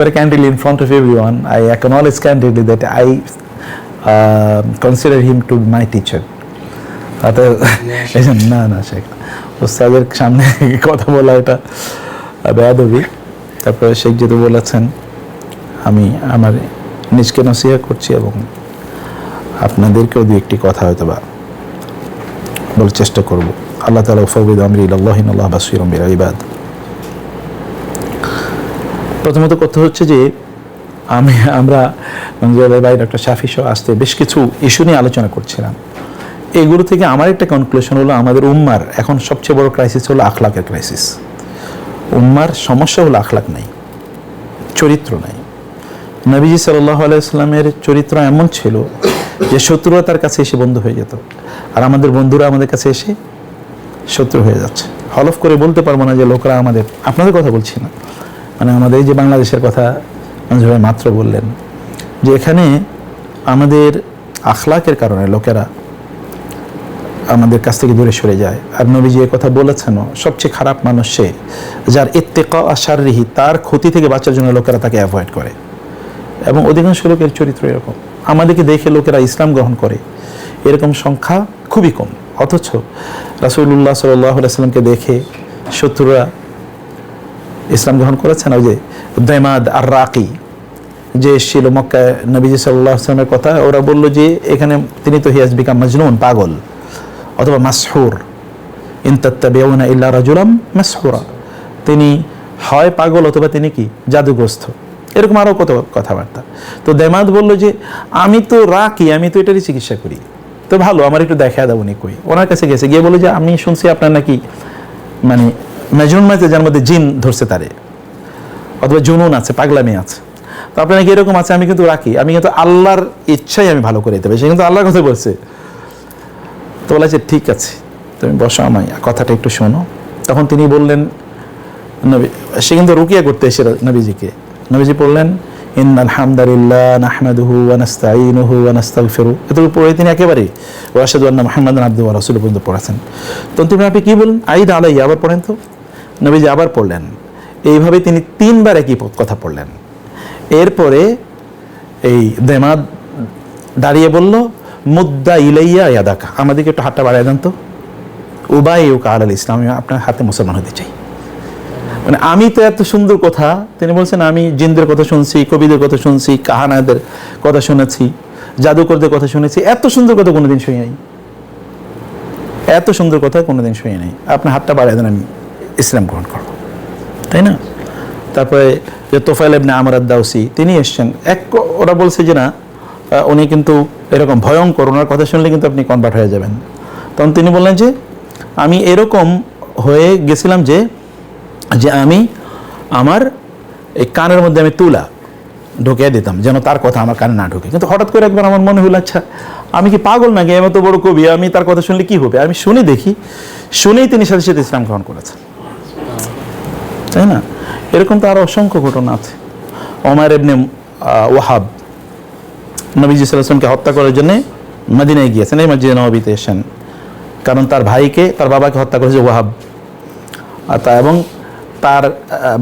Very candidly in front of everyone, I acknowledge candidly that I consider him to be my teacher. না না শেখ ওস্তাদের সামনে কথা বলা এটা বেয়াদবি। তারপরে শেখ যেহেতু বলেছেন, আমি আমার নিজকে নসিহত করছি এবং আপনাদেরকেও দু একটি কথা হয়তো বা বলার চেষ্টা করব। আল্লাহ তাআলা ফাওয়াইদু আমরি ইলাল্লাহি ইন্নাল্লাহা বাসীরুম বিল ইবাদ। প্রথমত কথা হচ্ছে যে আমরা ভাই ডক্টর শাফি সহ আসতে বেশ কিছু ইস্যু নিয়ে আলোচনা করছিলাম। এগুলো থেকে আমার একটা কনক্লুশন হলো, আমাদের উম্মার এখন সবচেয়ে বড় ক্রাইসিস হলো আখলাকের ক্রাইসিস। উম্মার সমস্যা হলো আখলাক নাই, চরিত্র নাই। নবীজি সাল্লাল্লাহু আলাইহি ওয়াসাল্লামের চরিত্র এমন ছিল যে শত্রুরা তার কাছে এসে বন্ধু হয়ে যেত, আর আমাদের বন্ধুরা আমাদের কাছে এসে শত্রু হয়ে যাচ্ছে। হলফ করে বলতে পারবো না যে লোকরা আমাদের, আপনাদের কথা বলছি না, মানে আমাদের এই যে বাংলাদেশের কথা ভাই মাত্র বললেন, যে এখানে আমাদের আখলাকের কারণে লোকেরা আমাদের কাছ থেকে দূরে সরে যায়। আর নবীজি এই কথা বলেছেনও, সবচেয়ে খারাপ মানুষ সে যার ইত্তেকা আশাররিহি, তার ক্ষতি থেকে বাঁচার জন্য লোকেরা তাকে অ্যাভয়েড করে। এবং অধিকাংশ লোকের চরিত্র এরকম। আমাদেরকে দেখে লোকেরা ইসলাম গ্রহণ করে এরকম সংখ্যা খুবই কম, অথচ রাসূলুল্লাহ সাল্লাল্লাহু আলাইহি ওয়াসাল্লামকে দেখে শত্রুরা ইসলাম গ্রহণ করেছেন। ওই যে দামাদ আর রাকি যে ছিল মক্কায় নবীজি সাল্লাল্লাহু আলাইহি ওয়াসাল্লামের কথা, ওরা বলল যে এখানে তিনি তো হিয়াজ বিকাম মাজনুন, পাগল অথবা মাসহুর, ইন তাত্তাবিউনা ইল্লা রাজুলাম মাসহুরা, তিনি হয় পাগল অথবা তিনি কি জাদুগ্রস্ত, এরকম আরও কত কথাবার্তা। তো দামাদ বলল যে আমি তো রাকি, আমি তো এটারই চিকিৎসা করি, তো ভালো আমার একটু দেখা দাও। উনি কই ওনার কাছে গেছে, গিয়ে বলে যে আমি শুনছি আপনার নাকি মানে মাজনুন মাঝে যার মধ্যে জিন ধরছে তারে, অথবা জুনুন আছে, পাগলামি আছে, তো আপনার নাকি এরকম আছে, আমি কিন্তু রাখি, আমি কিন্তু আল্লাহর ইচ্ছাই আমি ভালো করে দিতে পারি। সে কিন্তু আল্লাহর কথা বলছে। তো বলেছে ঠিক আছে, তুমি বসো, আমায় কথাটা একটু শোনো। তখন তিনি বললেন, নবী সে কিন্তু রুকিয়া করতে এসে নবীজিকে, নবীজি বললেন ইন্নাল হামদালিল্লাহ নাহমাদুহু ওয়া নাস্তাঈনুহু ওয়া নাস্তাগফিরু, এতটুকু পড়ে তিনি একেবারে ওয়া আশহাদু আন্না মুহাম্মাদান আবদুহু ওয়া রাসূলুহু পর্যন্ত পড়েছেন। তখন তিনি আপনি কি বলেন, আইদ আলাইয়া, আবার পড়েন তো। নবীজি আবার পড়লেন, এইভাবে তিনি 3 বার একই কথা পড়লেন। এরপরে এই দামাদ দাঁড়িয়ে বলল, মুদ্দা ইলাইয়া ইয়াদাকা, আমাদেরকে একটু হাতটা বাড়ায় দেন তো, উবাইউকা আলাল ইসলাম, আমি আপনার হাতে মুসলমান হতে চাই। মানে আমি তো এত সুন্দর কথা, তিনি বলছেন আমি জিনদের কথা শুনছি, কবিদের কথা শুনছি, কাহানাদের কথা শুনেছি, জাদুকরদের কথা শুনেছি, এত সুন্দর কথা কোনোদিন শুনি নাই, এত সুন্দর কথা কোনোদিন শুনি নাই, আপনার হাতটা বাড়ায় দেন, আমি ইসলাম গ্রহণ করব, তাই না? তারপরে যে তোফাইল ইবনে আমর আদ-দাওসি, তিনি এসছেন, ওরা বলছে যে না উনি কিন্তু এরকম ভয়ঙ্কর, ওনার কথা শুনলে কিন্তু আপনি কনভার্ট হয়ে যাবেন। তখন তিনি বললেন যে আমি এরকম হয়ে গেছিলাম যে আমি আমার এই কানের মধ্যে আমি তুলা ঢুকিয়ে দিতাম যেন তার কথা আমার কানে না ঢুকে। কিন্তু হঠাৎ করে একবার আমার মনে হলো, আচ্ছা আমি কি পাগল নাকি, এত বড় কবি, আমি তার কথা শুনলে কি হবে, আমি শুনে দেখি। শুনেই তিনি সাথে সাথে ইসলাম গ্রহণ করেছেন, তাই না? এরকম তো আরও অসংখ্য ঘটনা আছে। ওমর ইবনে ওয়াহাব নবীজি সাল্লাল্লাহু আলাইহি ওয়াসাল্লামকে হত্যা করার জন্য মদিনায় গিয়েছেন, এই মসজিদে নববীতে এসেছেন, কারণ তার ভাইকে, তার বাবাকে হত্যা করেছে ওয়াহাব, এবং তার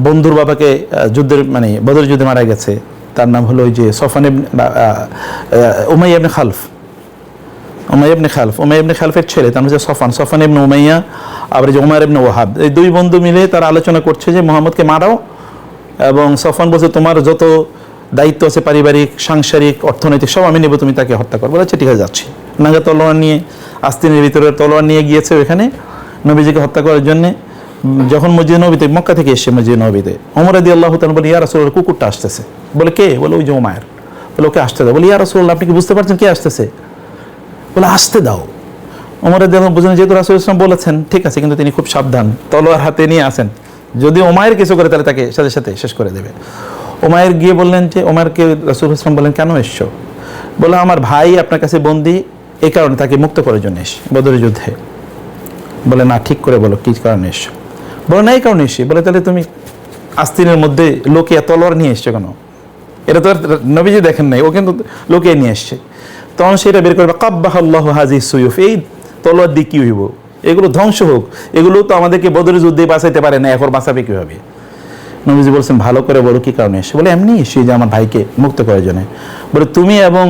বন্ধুর বাবাকে যুদ্ধের মানে বদর যুদ্ধে মারা গেছে। তার নাম হলো ওই যে সফান ইবনে উমাইয়া ইবনে খালফ, উমাইয়া ইবনে খালফের ছেলে, তার নাম হচ্ছে সফান ইবনে উমাইয়া, আবার যে ওমর ইবনে ওয়াহাব, এই 2 বন্ধু মিলে তারা আলোচনা করছে যে মুহাম্মদকে মারাও, এবং সফান বলছে তোমার যত দায়িত্ব আছে পারিবারিক, সাংসারিক, অর্থনৈতিক সব আমি নেব, তুমি তাকে হত্যা করবো। বলেছে ঠিক আছে যাচ্ছি। নাঙ্গা তলোয়ার নিয়ে, আস্তিনের ভিতরে তলোয়ার নিয়ে গিয়েছে ওখানে নবীজিকে হত্যা করার জন্যে। যখন মসজিদে নববীতে, মক্কা থেকে এসে মসজিদে নববীতে, ওমর রাদিয়াল্লাহু তাআলা বলে ইয়া রাসূলুল্লাহ, কুকুরটা আসতেছে। বলে কে? বলে ওই যে ওমায়ের। বলে ওকে আসতে দাও। বলে ইয়া রাসূলুল্লাহ আপনি কি বুঝতে পারছেন কে আসতেছে? বলে আসতে দাও। ওমর রাদিয়াল্লাহু বুঝলেন যেহেতু রাসূল সাল্লাল্লাহু আলাইহি ওয়াসাল্লাম বলেছেন, ঠিক আছে, কিন্তু তিনি খুব সাবধান, তলোয়ার হাতে নিয়ে আসেন, যদি ওমায়ের কিছু করে তাহলে তাকে সাথে সাথে শেষ করে দেবে। ওমায়ের গিয়ে বললেন যে, ওমারকে রাসূল সাল্লাল্লাহু আলাইহি ওয়াসাল্লাম বলেন কেন এসছো? বলে আমার ভাই আপনার কাছে বন্দী, এই কারণে তাকে মুক্ত করার জন্য এসে বদরের যুদ্ধে। বলে না, ঠিক করে বলো কি কারণে এসছো? বলে না এই কারণে এসে। বলে তাহলে তুমি আস্তিনের মধ্যে লোকিয়া তলোয়ার নিয়ে এসছো কেন? এটা তো আর নবীজি দেখেন নাই, ও কিন্তু লোকিয়া নিয়ে এসছে। তখন সেটা বের করবে, কাব্বাহাল্লাহু হাযিহিস সুয়ুফ, এই তলোয়ার দিয়ে কি হইব, এগুলো ধ্বংস হোক, এগুলো তো আমাদেরকে বদরের যুদ্ধে বাঁচাইতে পারে না, এখন বাঁচাবে কীভাবে? নবীজি বলছেন ভালো করে বলো কি কারণে এসে? বলে এমনি এসে যে আমার ভাইকে মুক্ত করার জন্য। বলে তুমি এবং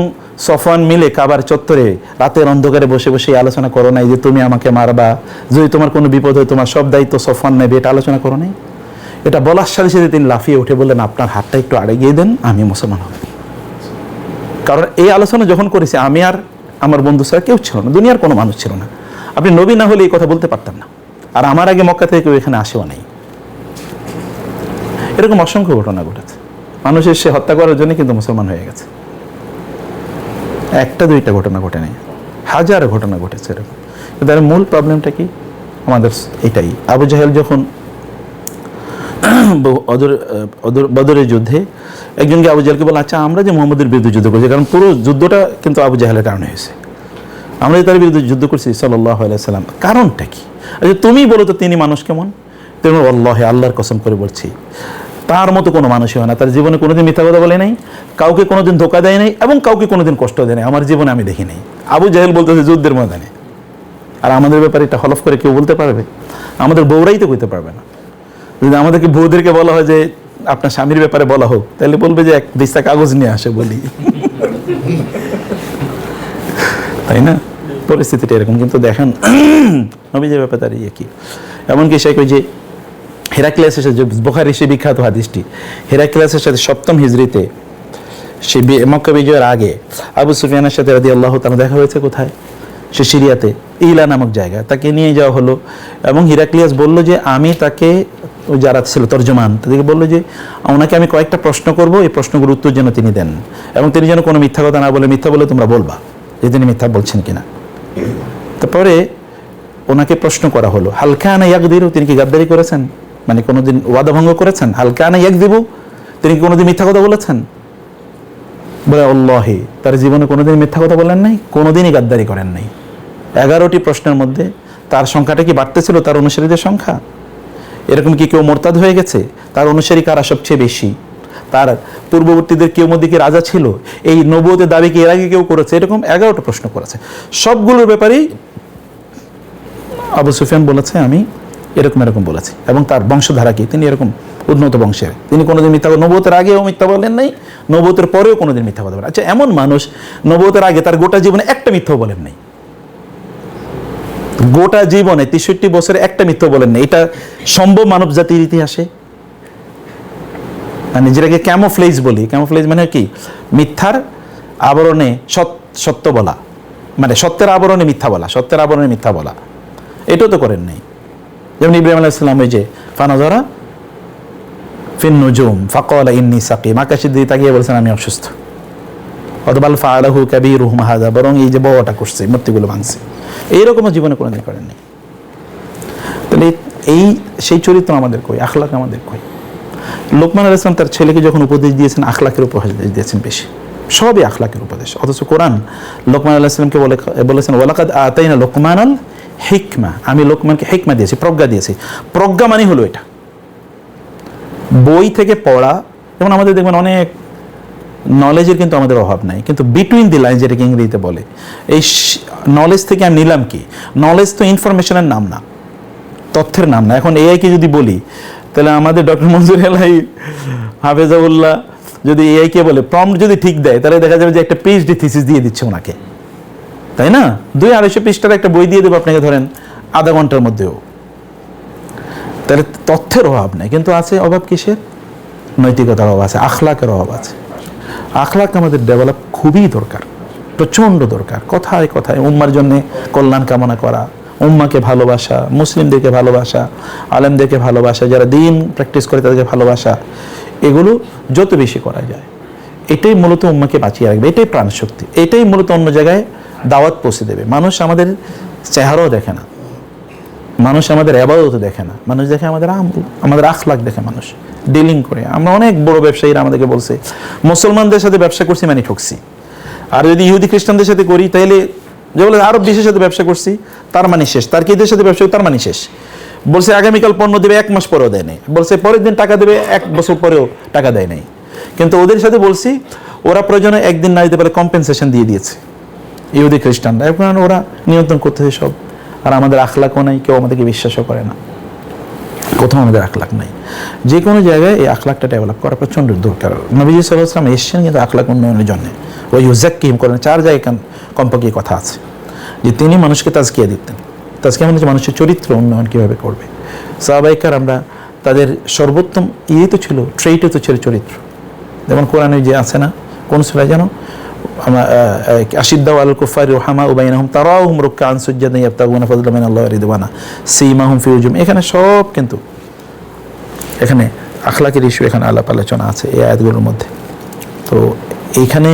সফওয়ান মিলে কাবার চত্বরে রাতের অন্ধকারে বসে বসে আলোচনা করো নাই যে তুমি আমাকে মারবা, যদি তোমার কোনো বিপদ হয় তোমার সব দায়িত্ব সফওয়ান নেবে, এটা আলোচনা করো নাই? এটা বলার সাথে সাথে তিনি লাফিয়ে উঠে বললেন আপনার হাতটা একটু আড়ে গিয়ে দেন, আমি মুসলমান হব। কারণ এই আলোচনা যখন করেছি আমি আর আমার বন্ধু ছাড়া কেউ ছিল না, দুনিয়ার কোনো মানুষ ছিল না। আপনি নবী না হলে এই কথা বলতে পারতেন না। আর আমার আগে মক্কা থেকে কেউ এখানে আসেও নাই। এরকম অসংখ্য ঘটনা ঘটেছে। মানুষের সে হত্যা করার জন্য কিন্তু মুসলমান হয়ে গেছে। একটা দুইটা ঘটনা ঘটে নেই, হাজার ঘটনা ঘটেছে এরকম। কিন্তু এর মূল প্রবলেমটা কি আমাদের এটাই। আবু জাহেল যখন বদরের যুদ্ধে একজনকে আবু জাহেলকে বলে আচ্ছা আমরা যে মুহাম্মদের বিরুদ্ধে যুদ্ধ করছি, কারণ পুরো যুদ্ধটা কিন্তু আবু জাহেলের কারণে হয়েছে, আমরা যে তার বিরুদ্ধে যুদ্ধ করছি সাল্লাল্লাহু আলাইহি সাল্লাম, কারণটা কি? আচ্ছা তুমি বলো তো তিনি মানুষ কেমন? তিনি আল্লাহে আল্লাহর কসম করে বলছি তার মতো কোনো মানুষই হয় না, তার জীবনে কোনোদিন মিথ্যা কথা বলে নাই, কাউকে কোনোদিন ধোকা দেয় নাই এবং কাউকে কোনোদিন কষ্ট দেয় নাই, আমার জীবনে আমি দেখি নাই। আবু জাহেল বলতেছে যুদ্ধের ময়দানে। আর আমাদের ব্যাপারে এটা হলফ করে কেউ বলতে পারবে? আমাদের বউরাই তো কইতে পারবে না। যদি আমাদেরকে বউদেরকে বলা হয় যে আপনার স্বামীর ব্যাপারে বলা হোক, তাহলে বলবে যে এক দিস্তা কাগজ নিয়ে আসে বলি, তাই না? পরিস্থিতিটা এরকম। কিন্তু দেখেন নবীজির ব্যাপারে তার ইয়ে কি, এমনকি সে কই যে হেরাক্লিয়াসের সাথে, বুখারী সে বিখ্যাত হাদিসটি, হেরাক্লিয়াসের সাথে 7ম হিজরিতে সে মক্কা বিজয়ের আগে আবু সুফিয়ানের সাথে রাদিয়াল্লাহু তাআলা দেখা হয়েছে কোথায়? সে সিরিয়াতে ইলা নামক জায়গা, তাকে নিয়ে যাওয়া হলো এবং হিরাক্লিয়াস বলল যে আমি তাকে, যারা ছিল তর্জমান তাদেরকে বললো যে ওনাকে আমি কয়েকটা প্রশ্ন করব, এই প্রশ্নগুলোর উত্তর যেন তিনি দেন এবং তিনি যেন কোনো মিথ্যা কথা না বলে, মিথ্যা বলে তোমরা বলবা যে তিনি মিথ্যা বলছেন কিনা। তারপরে ওনাকে প্রশ্ন করা হলো হালকানা ইয়াকদিরু, তিনি কি গাদ্দারি করেছেন, মানে কোনোদিন ওয়াদা ভঙ্গ করেছেন? হালকানা ইয়াকদিবু, তিনি কি কোনোদিন মিথ্যা কথা বলেছেন? বলে আল্লাহি, তার জীবনে কোনোদিন মিথ্যা কথা বলেন নাই, কোনোদিনই গাদ্দারি করেন নাই। 11টি প্রশ্নের মধ্যে তার সংখ্যাটা কি বাড়তেছিল, তার অনুসারীদের সংখ্যা? এরকম কি কেউ মোরতাদ হয়ে গেছে? তার অনুসারী কারা সবচেয়ে বেশি? তার পূর্ববর্তীদের কেউ মধ্যে কি রাজা ছিল? এই নবুয়তের দাবি কি এর আগে কেউ করেছে? এরকম 11টা প্রশ্ন করেছে। সবগুলোর ব্যাপারেই আবু সুফিয়ান বলেছে আমি এরকম এরকম বলেছি, এবং তার বংশধারা কি, তিনি এরকম উন্নত বংশের, তিনি কোনোদিন মিথ্যা, নবুয়তের আগেও মিথ্যা বলেন নাই, নবুয়তের পরেও কোনোদিন মিথ্যা কথা বলেন। আচ্ছা এমন মানুষ নবুয়তের আগে তার গোটা জীবনে একটা মিথ্যাও বলেন নাই, গোটা জীবনে 63 বছরে একটা মিথ্যা বলেন নাই, এটা সম্ভব মানব জাতির ইতিহাসে? মানে যেটাকে ক্যামোফ্লেজ বলি, ক্যামোফ্লেজ মানে কি, মিথ্যার আবরণে সত্য বলা, মানে সত্যের আবরণে মিথ্যা বলা, সত্যের আবরণে মিথ্যা বলা, এটাও তো করেন নাই। যেমন ইব্রাহিম আলাইহিস সালাম ওই যে ফানাযারা ফিন নুজুম ফাকালা ইন্নী সাকিম, আকাশের দিকে তাকিয়ে বলছেন আমি অসুস্থ। অথবা ফাআলাহু কাবীরুহুম হাযা, বরং এই যে বড়টা করছে, মূর্তিগুলো ভাঙছে, এইরকমও জীবনে কোনোদিন করেন নাই। তাহলে এই সেই চরিত্র আমাদের কই, আখলাক আমাদের কই? লোকমান আলাইহিস সালাম তার ছেলেকে যখন উপদেশ দিয়েছেন, আখলাকের উপদেশ দিয়েছেন বেশি, সবই আখলাকের উপদেশ। অথচ কোরআন লোকমান আলাইহিস সালামকে বলেছেন ওয়ালাকাদ আতাইনা লোকমানাল হিকমা, আমি লোকমানকে হিকমা দিয়েছি, প্রজ্ঞা দিয়েছি। প্রজ্ঞা মানে হলো এটা, বই থেকে পড়া। যেমন আমাদের দেখবেন অনেক নলেজের কিন্তু আমাদের অভাব নাই, কিন্তু বিটুইন দি লাইন যেটাকে ইংরেজিতে বলে, এই নলেজ থেকে আমি নিলাম কি? নলেজ তো ইনফরমেশনের নাম না, তথ্যের নাম না। এখন এআইকে যদি বলি, তাহলে আমাদের ডক্টর মনজুর এলাই হাফেজাউল্লাহ যদি এআইকে বলে প্রম্পট যদি ঠিক দেয়, তাহলে দেখা যাবে যে একটা পিএইচডি থিসিস দিয়ে দিচ্ছে ওনাকে, তাই না? 200-250 পৃষ্ঠার একটা বই দিয়ে দেবো আপনাকে, ধরেন আধা ঘন্টার মধ্যেও। তাহলে তথ্যের অভাব নেই, কিন্তু আছে অভাব কিসের? নৈতিকতার অভাব আছে, আখলাকের অভাব আছে। আখলাক আমাদের ডেভেলপ খুবই দরকার, প্রচণ্ড দরকার। কথায় কথায় উম্মার জন্য কল্যাণ কামনা করা, উম্মাকে ভালোবাসা, মুসলিমদেরকে ভালোবাসা, আলেমদেরকে ভালোবাসা, যারা দিন প্র্যাকটিস করে তাদেরকে ভালোবাসা, এগুলো যত বেশি করা যায় এটাই মূলত উম্মাকে বাঁচিয়ে রাখবে, এটাই প্রাণশক্তি, এটাই মূলত অন্য জায়গায় দাওয়াত পৌঁছে দেবে। মানুষ আমাদের চেহারাও দেখে না, মানুষ আমাদের ইবাদত দেখে না, মানুষ দেখে আমাদের আমল, আমাদের আখলাক দেখে মানুষ ডিলিং করে। আমরা অনেক বড় ব্যবসায়ীরা আমাদেরকে বলছে মুসলমানদের সাথে ব্যবসা করছি মানে ঠকছি, আর যদি ইহুদি খ্রিস্টানদের সাথে করি তাহলে যে বলে আরব বিশ্বের সাথে ব্যবসা করছি তার মানে শেষ, তার কিদের সাথে ব্যবসা তার মানে শেষ। বলছে আগামীকাল পণ্য দেবে, 1 মাস পরেও দেয় নাই, বলছে পরের দিন টাকা দেবে, 1 বছর পরেও টাকা দেয় নাই। কিন্তু ওদের সাথে বলছি ওরা প্রয়োজনে একদিন না দিতে পারে কম্পেনসেশন দিয়ে দিয়েছে ইহুদি খ্রিস্টানরা, এখন ওরা নিয়ন্ত্রণ করতেছে সব। আর আমাদের আখলাকও নাই, কেউ আমাদেরকে বিশ্বাসও করে না। কোথাও আমাদের আখলাক নাই। যে কোনো জায়গায় এই আখলাকটা ডেভেলপ করা প্রচণ্ড দরকার। নবীজি সাল্লাল্লাহু আলাইহি ওয়াসাল্লাম এসেছেন কিন্তু আখলাক উন্নয়নের জন্য। ওই ইউজাক্কিহিম করেন 4 জায়গায় কমপক্ষে কথা আছে যে তিনি মানুষকে তাজকিয়া দিতেন। তাজকিয়া মানে মানুষের চরিত্র উন্নয়ন কীভাবে করবে। সাহাবায়ে আমরা তাদের সর্বোত্তম তো ছিল, ট্রেইটও তো ছিল চরিত্র। যেমন কোরআনে যে আছে না, কোন সূরা যেন, আশিদ্দাউ আলাল কুফারি রুহামাউ বাইনাহুম তারাহুম রুকআন সুজদান ইয়াবতাগুনা ফাদলাম মিনাল্লাহি ওয়া রিদওয়ানা সীমাহুম ফি উজুহিম। এখানে সব কিন্তু এখানে আখলাকের ইস্যু এখানে আলোচনা আছে এই আয়াতগুলোর মধ্যে। তো এইখানে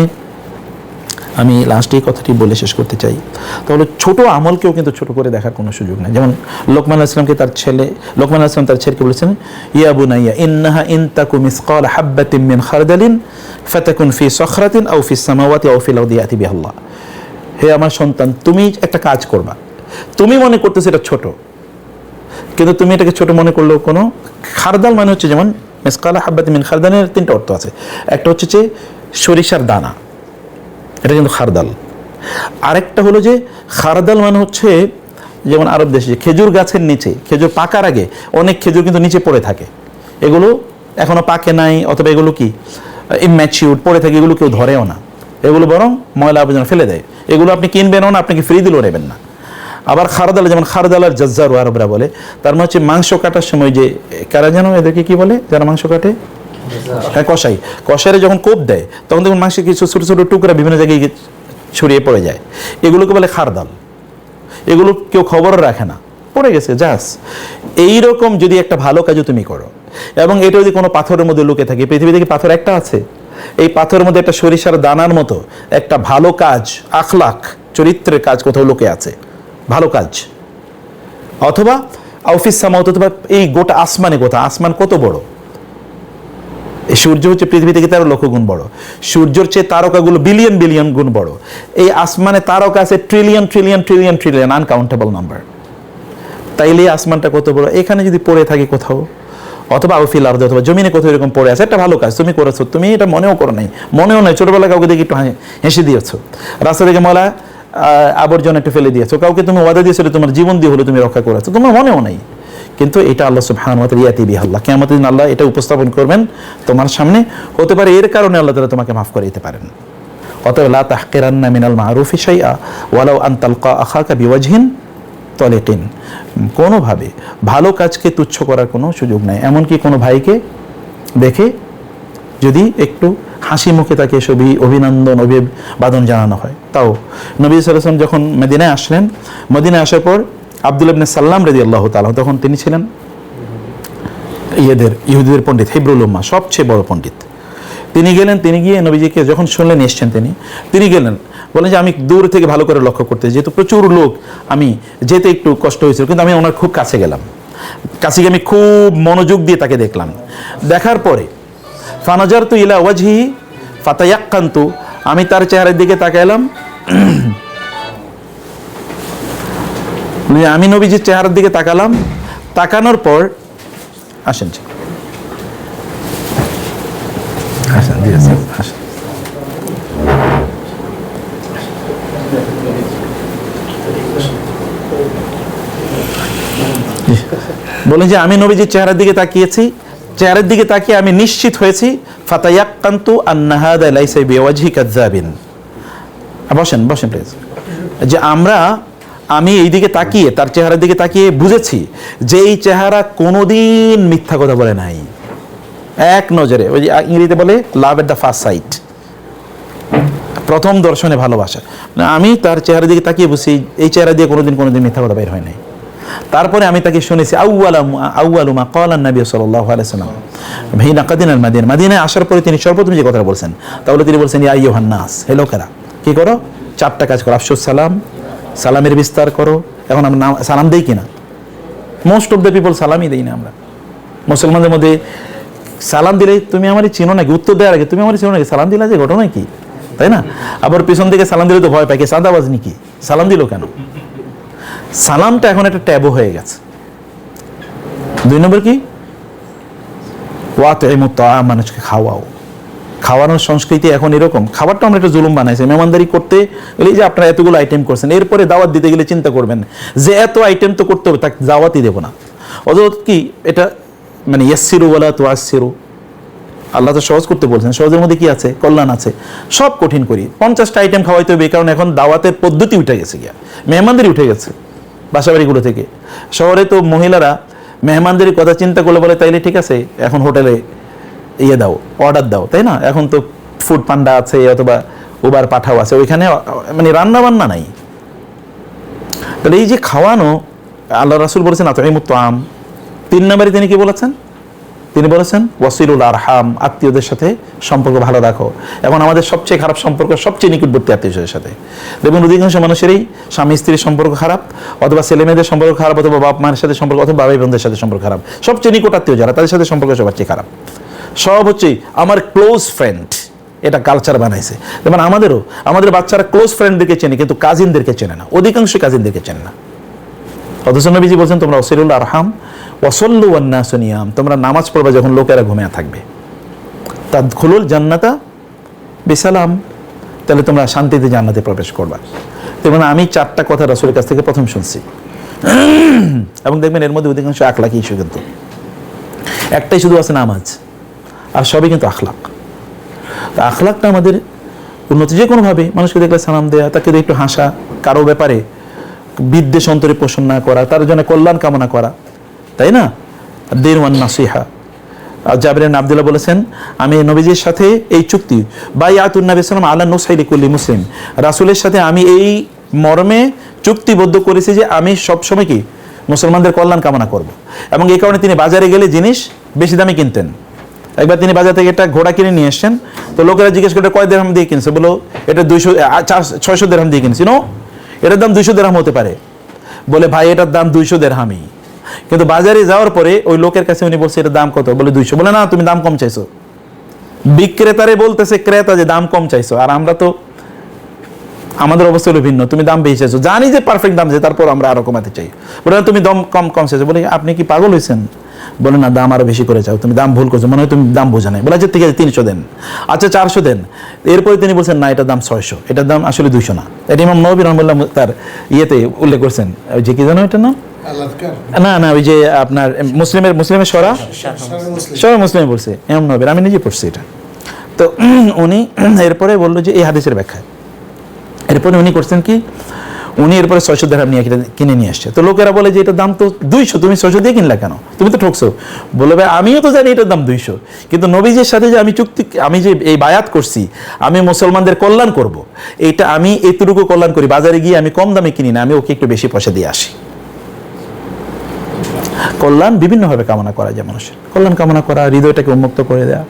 আমি লাস্টে এই কথাটি বলে শেষ করতে চাই, তাহলে ছোট আমলকেও কিন্তু ছোট করে দেখার কোনো সুযোগ নেই। যেমন লোকমান আলাইহিস সালামকে লোকমান আলাইহিস সালাম তার ছেলেকে বলেছেন, ইয়া বুনাইয়া ইন্নাহা ইন তাকু মিসকাল হাববাতিন মিন খারদালিন ফাতাকুন ফি সখরাতিন আও ফিস সামাওয়াতি আও ফিল আরদি ইয়াতি বিহাল্লাহ। হে আমার সন্তান, তুমি একটা কাজ করবা, তুমি মনে করতেছো এটা ছোট, কিন্তু তুমি এটাকে ছোট মনে করলেও কোনো, খারদাল মানে হচ্ছে যেমন মিসকাল হাববাতিন মিন খারদালের 3টা অর্থ আছে। একটা হচ্ছে যে সরিষার দানা, এটা কিন্তু খারদাল। আরেকটা হলো যে খারদাল মানে হচ্ছে যেমন আরব দেশে যে খেজুর গাছের নিচে, খেজুর পাকার আগে অনেক খেজুর কিন্তু নিচে পড়ে থাকে, এগুলো এখনো পাকে নাই অথবা এগুলো কি ইম্যাচিউর পড়ে থাকে, এগুলো কেউ ধরেও না, এগুলো বরং ময়লা আবর্জনা ফেলে দেয়। এগুলো আপনি কিনবেনও না, আপনাকে ফ্রি দিলেও নেবেন না। আবার খারদাল, যেমন খারদালার জাজ্জারু আরবরা বলে, তার মানে হচ্ছে মাংস কাটার সময় যে কারা যেন এদেরকে কি বলে যারা মাংস কাটে, হ্যাঁ কষাই, কষাইরে যখন কোপ দেয় তখন দেখুন মাংসের কিছু ছোটো ছোটো টুকরা বিভিন্ন জায়গায় ছড়িয়ে পড়ে যায়, এগুলোকে বলে খারদাল। এগুলো কেউ খবরও রাখে না, পড়ে গেছে জাস। এইরকম যদি একটা ভালো কাজও তুমি করো এবং এটা যদি কোনো পাথরের মধ্যে লুকে থাকে, পৃথিবীতে কি পাথর একটা আছে? এই পাথরের মধ্যে একটা সরিষার দানার মতো একটা ভালো কাজ, আখলাক চরিত্রের কাজ কোথাও লুকে আছে, ভালো কাজ। অথবা আউফিস সামাওয়াত, অথবা এই গোটা আসমানে, আসমান কত বড়, এই সূর্য হচ্ছে পৃথিবী থেকে 13 লক্ষ গুণ বড়, সূর্যের চেয়ে তারকাগুলো বিলিয়ন বিলিয়ন গুণ বড়, এই আসমানে তারকা আছে trillion trillion trillion trillion, uncountable number. তাইলে আসমানটা কত বড়, এখানে যদি পড়ে থাকে কোথাও, অথবা আউফিল আরদ, অথবা জমিনে কোথাও এরকম পড়ে আছে, একটা ভালো কাজ তুমি করেছো, তুমি এটা মনেও করো নাই, মনেও নাই, ছোটবেলায় কাউকে দেখে একটু হেসে দিয়েছো, রাস্তা থেকে ময়লা আবর্জনা একটু ফেলে দিয়েছো, কাউকে তুমি ওয়াদা দিয়েছো তোমার জীবন দিয়ে হলে তুমি রক্ষা করেছো, তোমার মনেও নাই, কিন্তু এটা আল্লাহ সুবহানাহু ওয়া তাআলা ইয়াতি বিহাল্লাহ, কিয়ামতের দিন আল্লাহ এটা উপস্থাপন করবেন তোমার সামনে, হতে পারে এর কারণে আল্লাহ তাআলা তোমাকে মাফ করে দিতে পারেন। অতএব লা তাহকিরান্না মিনাল মারুফি শাইআ ওয়ালাউ আন তালকা আখাকা বিওয়াজহিন তলিকিন, কোনোভাবে ভালো কাজকে তুচ্ছ করার কোনো সুযোগ নাই। এমনকি কোনো ভাইকে দেখে যদি একটু হাসি মুখে তাকে অভিনন্দন অভিবাদন জানানো হয়, তাও নবী সাল্লাল্লাহু আলাইহি ওয়াসাল্লাম যখন মদিনায় আসলেন, মদিনায় আসার পর আব্দুল্লাহ ইবনে সাল্লাম রাদিয়াল্লাহু তাআলা, তখন তিনি ছিলেন ইহুদিদের পণ্ডিত, হিব্রুল উম্মাহ সবচেয়ে বড় পণ্ডিত। তিনি গেলেন, তিনি গিয়ে নবীজিকে যখন শুনলেন এসছেন, তিনি গেলেন, বলেন যে আমি দূর থেকে ভালো করে লক্ষ্য করতে, যেহেতু প্রচুর লোক, আমি যেতে একটু কষ্ট হয়েছিল, কিন্তু আমি ওনার খুব কাছে গেলাম, কাছে গিয়ে আমি খুব মনোযোগ দিয়ে তাকে দেখলাম। দেখার পরে ফানাজারতু ইলা ওয়াজহি ফাতায়াক্কানতু, আমি তার চেহারার দিকে তাকাইলাম, আমি নবীজির চেহারার দিকে তাকালাম, তাকানোর পর আসেন বলেন যে আমি নবীজির চেহারার দিকে তাকিয়েছি, চেহারার দিকে তাকিয়ে আমি নিশ্চিত হয়েছি, ফাতায়াক্কানতু আন্না হাযা লাইসা বিওয়াজহি কাযাবিন। বসেন প্লিজ। যে আমি এই দিকে তাকিয়ে, তার চেহারার দিকে তাকিয়ে বুঝেছি যে এই চেহারা কোনোদিন মিথ্যা কথা বলে নাই, এক নজরে, ওই যে ইংরেজিতে বলে লাভ এট দ্য ফার্স্ট সাইট, প্রথম দর্শনে ভালোবাসা। আমি তার চেহারার দিকে তাকিয়ে বুঝছি এই চেহারা দিয়ে কোনোদিন মিথ্যা কথা বের হয় নাই। তারপরে আমি তাকে শুনেছি আউয়ালু মা ক্বালা নবী সাল্লাল্লাহু আলাইহি ওয়াসাল্লাম হিনা কাদিনাল মাদিনা, মদিনায় আসার পরে তিনি সর্বপ্রথম যে কথাটা বলছেন, তাহলে তিনি বলছেন ইয়া আইয়ুহান নাস, হে লোকেরা, কি করো? 4টা কাজ করো। আফসুস সালাম, সালামের বিস্তার করো। এখন আমরা সালাম দেই কিনা? মোস্ট অফ দ্য পিপল সালামই দেই না আমরা। মুসলমানদের মধ্যে সালাম দিলে তুমি আমারই চিনো নাকি, উত্তর দেওয়ার আগে তুমি আমারই চিনো নাকি, সালাম দিলা যে ঘটনা কি, তাই না? আবার পিছন থেকে সালাম দিলে তো ভয় পায়, কে সাদাবাজ নাকি, সালাম দিল কেন? সালামটা এখন একটা ট্যাবু হয়ে গেছে। 2 নম্বর কি? ওয়াতইমুত তাআম, মানুষকে খাওয়ানোর সংস্কৃতি এখন এরকম। খাবারটা আমরা একটা জুলুম বানাইছি, মেহমানদারি করতে গেলে যে আপনারা এতগুলো আইটেম করছেন, এরপরে দাওয়াত দিতে গেলে চিন্তা করবেন যে এত আইটেম তো করতে হবে, তাকে দাওয়াতই দেবো না। অযথা কি এটা মানে ইয়াসসিরু ওয়ালা তুআসসিরু, আল্লাহ তো সহজ করতে বলছেন, সহজের মধ্যে কি আছে? কল্যাণ আছে। সব কঠিন করি, 50টা আইটেম খাওয়াইতে হবে, কারণ এখন দাওয়াতের পদ্ধতি উঠে গেছে, গিয়া মেহমানদেরই উঠে গেছে বাসাবাড়িগুলো থেকে। শহরে তো মহিলারা মেহমানদের কথা চিন্তা করলে বলে তাইলে ঠিক আছে এখন হোটেলে ইয়ে দাও, অর্ডার দাও, তাই না? এখন তো ফুড পান্ডা আছে অথবা উবার পাঠাও আছে, ওইখানে মানে রান্না বান্না নাই। তাহলে এই যে খাওয়ানো, আল্লাহ রাসূল বলেছেন আতঈমুত তাআম। 3 নম্বরে তিনি কি বলেছেন? তিনি বলেছেন ওয়াসিলুল আরহাম, আত্মীয়দের সাথে সম্পর্ক ভালো রাখো। এখন আমাদের সবচেয়ে খারাপ সম্পর্ক সবচেয়ে নিকটবর্তী আত্মীয়দের সাথে। দেখবেন অধিকাংশ মানুষেরই স্বামী স্ত্রীর সম্পর্ক খারাপ, অথবা ছেলে মেয়েদের সম্পর্ক খারাপ, অথবা বাপ মায়ের সাথে সম্পর্ক, অথবা ভাই বোনদের সাথে সম্পর্ক খারাপ। সবচেয়ে নিকট আত্মীয় যারা, তাদের সাথে সম্পর্ক সবার চেয়ে খারাপ। সব হচ্ছে আমার ক্লোজ ফ্রেন্ড, এটা কালচার বানাইছে। যেমন আমাদেরও, আমাদের বাচ্চারা ক্লোজ ফ্রেন্ডদেরকে চেনে কিন্তু কাজিনদেরকে চেনে না, অধিকাংশ কাজিনদেরকে চেনে না। অথচ নবীজি বলছেন তোমরা ওয়াসিলুল আরহাম ওয়াসাল্লু ওয়ান নাসু নিয়াম, তোমরা নামাজ পড়বে যখন লোকেরা ঘুমিয়ে থাকবে। তাদখুলুল জান্নাতা বিসালাম, তাহলে তোমরা শান্তিতে জান্নাতে প্রবেশ করবা। তেমন আমি 4টা কথা রাসূলের কাছ থেকে প্রথম শুনছি, এবং দেখবেন এর মধ্যে অধিকাংশ আখলাকি ইস্যু, কিন্তু একটাই শুধু আছে নামাজ, আর সবই কিন্তু আখলাক। তো আখলাকটা আমাদের উন্নতি, যে কোনোভাবে মানুষকে দেখলে সালাম দেয়া, তাকে একটু হাসা, কারো ব্যাপারে বিদ্বেষ অন্তরে পোষণ না করা, তার জন্য কল্যাণ কামনা করা, তাই না? দের ওয়ান নাসিহা। জাবির ইবনে আব্দুল্লাহ বলেছেন আমি নবীজির সাথে এই চুক্তি বাইআতুন নবী সাল্লাল্লাহু আলা নুসাইল কুল্লি মুসলিম, রাসূলের সাথে আমি এই মর্মে চুক্তিবদ্ধ করেছি যে আমি সবসময় কি মুসলমানদের কল্যাণ কামনা করব। এবং এই কারণে তিনি বাজারে গেলে জিনিস বেশি দামে কিনতেন। একবার তিনি বাজার থেকে একটা ঘোড়া কিনে নিয়ে এসছেন, তো লোকেরা জিজ্ঞেস করে কয় দিরহাম দিয়ে কিনছে, বলো এটা 600 দিরহাম দিয়ে কিনছি। নো, এটার দাম 200 দিরহাম হতে পারে। বলে ভাই এটার দাম 200 দিরহামই। কিন্তু বাজারে যাওয়ার পরে ওই লোকের কাছে উনি বলছে এটার দাম কত, বলে 200। বলে না তুমি দাম কম চাইছো। বিক্রেতারে বলতেছে ক্রেতা যে দাম কম চাইছো, আর আমরা তো আমাদের অবস্থা হলো ভিন্ন, তুমি দাম বেশি চাইছো, জানি যে পারফেক্ট দাম আছে, তারপর আমরা আরো কমাতে চাই। বলে তুমি দাম কম চাইছো। বলে আপনি কি পাগল হয়েছেন? বলে না, দাম আরো বেশি করে চাও, তুমি দাম ভুল করছো, মনে হয় তুমি দাম বোঝা নাই। বলে আচ্ছা ঠিক আছে 300 দেন, আচ্ছা 400 দেন। এরপরে তিনি বলছেন না এটার দাম 600, এটার দাম আসলে 200 না। এটা ইমাম নববী রাহমাতুল্লাহ তার ইয়েতে উল্লেখ করছেন, ওই যে কি জানো এটা না, না ওই যে আপনার মুসলিমের সরা মুসলিমে বলছে ইমাম নববী, আমি নিজে পড়ছি এটা। তো উনি এরপরে বললো যে এই হাদিসের ব্যাখ্যা, এরপরে উনি করছেন কি, উনি এরপরে 600 দিরহাম নিয়ে কিনে নিয়ে আসছে। তো লোকেরা বলে যে এটার দাম তো 200, তুমি 600 দিয়ে কিনলা কেন, তুমি তো ঠকছো। বলে ভাই আমিও তো জানি এটার দাম 200, কিন্তু নবীজির সাথে যে আমি যে এই বায়াত করছি, আমি মুসলমানদের কল্যাণ করব, এইটা আমি এতটুকু কল্যাণ করি, বাজারে গিয়ে আমি কম দামে কিনি না, আমি ওকে একটু বেশি পয়সা দিয়ে আসি। কল্যাণ বিভিন্নভাবে কামনা করা যায়, মানুষের কল্যাণ কামনা করা, হৃদয়টাকে উন্মুক্ত করে দেওয়া,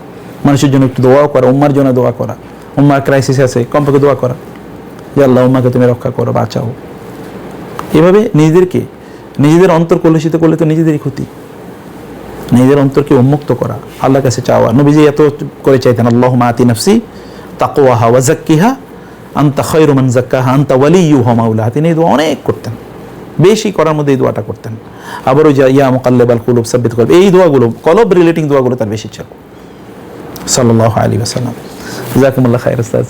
মানুষের জন্য একটু দোয়াও করা, উম্মার জন্য দোয়া করা, উম্মার ক্রাইসিস আছে কমপক্ষে দোয়া করা যে আল্লাহ উম্মাকে তুমি রক্ষা করো, বাঁচাও। এভাবে নিজেদের অন্তর কলুষিত করলে তো নিজেদেরই ক্ষতি। নিজেদের অন্তরকে উন্মুক্ত করা, আল্লাহর কাছে চাওয়া। নবীজি এত করে চাইতেন আল্লাহুম্মা আতি নাফসি তাকওয়াহা ওয়া যাক্কিহা আনতা খায়রু মান যাক্কাহা আনতা ওয়ালিয়ুহা মাওলাহা। তিনি এই দোয়া অনেক করতেন, বেশি করার মধ্যে এই দোয়াটা করতেন। আবার ওই যে ইয়া মুকাল্লিবাল কুলুব সাব্বিত কলব, এই দোয়াগুলো কলব রিলেটিং দোয়াগুলো তার বেশি ছিল সাল্লাল্লাহু আলাইহি ওয়াসাল্লাম। জাযাকুমুল্লাহ খাইর উস্তাদ।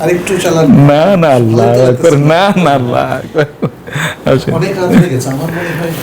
আরেকটু চালান না আল্লাহ আকবার, না আল্লাহ আকবার। অনেক রাত হয়ে গেছে আমার মনে হয়।